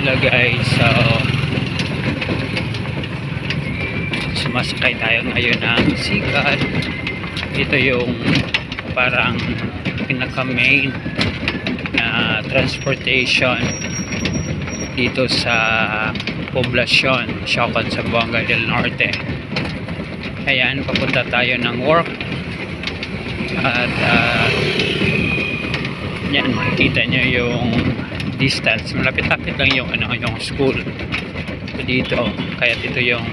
Hello guys, so sumasakay tayo ngayon ng sikat. Ito yung parang pinaka main na transportation dito sa poblasyon Siocon, Zamboanga del Norte. Ayan, papunta tayo ng work at yan, makikita nyo yung distance, malapit-lapit lang yung yung school dito, kaya ito yung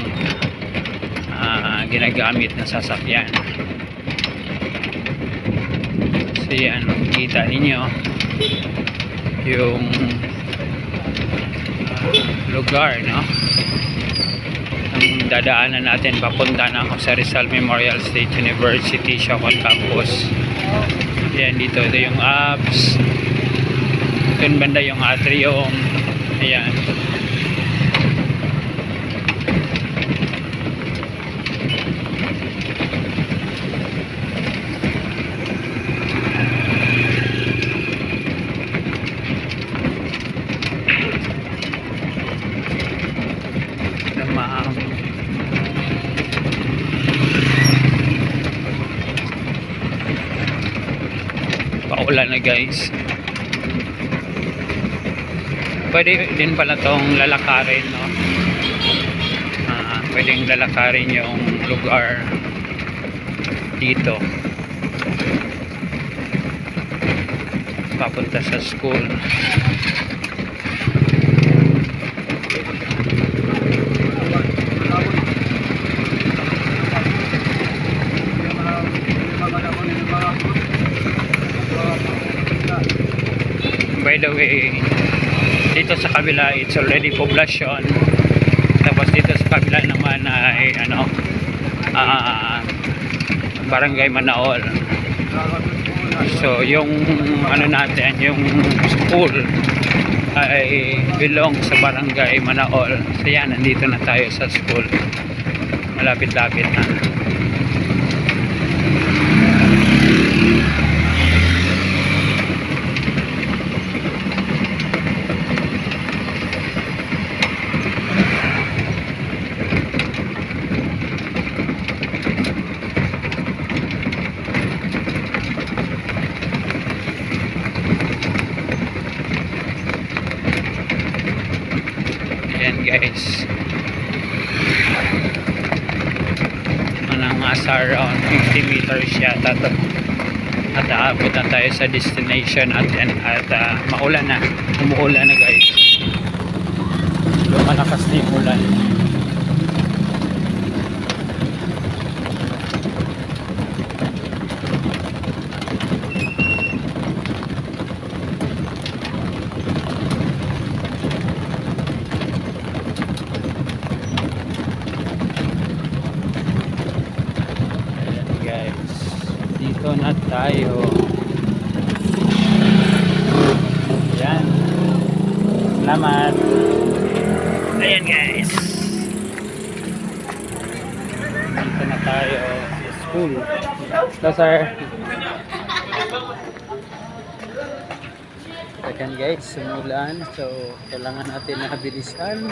ginagamit na sasakyan. So yan, makikita ninyo yung lugar, no? Ang dadaanan natin papunta na ako sa Rizal Memorial State University Siocon Campus. Yan, dito ito yung apps, doon banda yung atrium. Ayan, paulan na guys. Pwede din pala tong lalakarin, no? Pwedeng lalakarin yung lugar dito papunta sa school. By the way, dito sa kabila it's already poblasyon, tapos dito sa kabila naman ay Barangay Manaol. So yung natin, yung school ay belong sa Barangay Manaol. So yan, nandito na tayo sa school, malapit-lapit na. Ayan guys, nasa around 50 meters yata to, at aabot na tayo sa destination at maulan na, umuulan na guys. Lumalakas na yung ulan. Dito na tayo. Yan. Salamat. Ayan guys, dito na tayo sa school. So sir, ayan guys, sumulan, so kailangan natin na bilisan.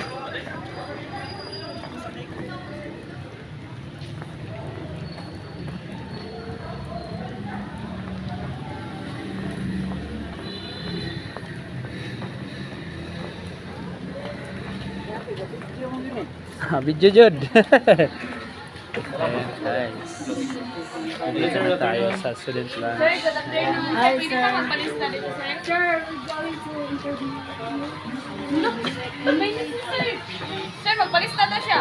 Video jud. Ayan guys, dito na tayo sa student lunch. Sir, good afternoon. Hi, sir. Magpalista dito, sir. Sir, we're going to interview. Look, may nito, sir. Sir, magpalista na siya.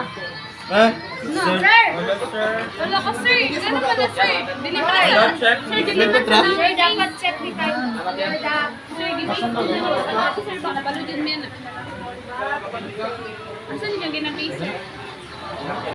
Ha? No, sir. Wala ka, sir. Ano pa na, sir? Deliver na. Sir, deliver na. Sir, dapat check ni kayo. Sir, giving ko na. Sir, baka baludin mo yan. Asan yung ginapis?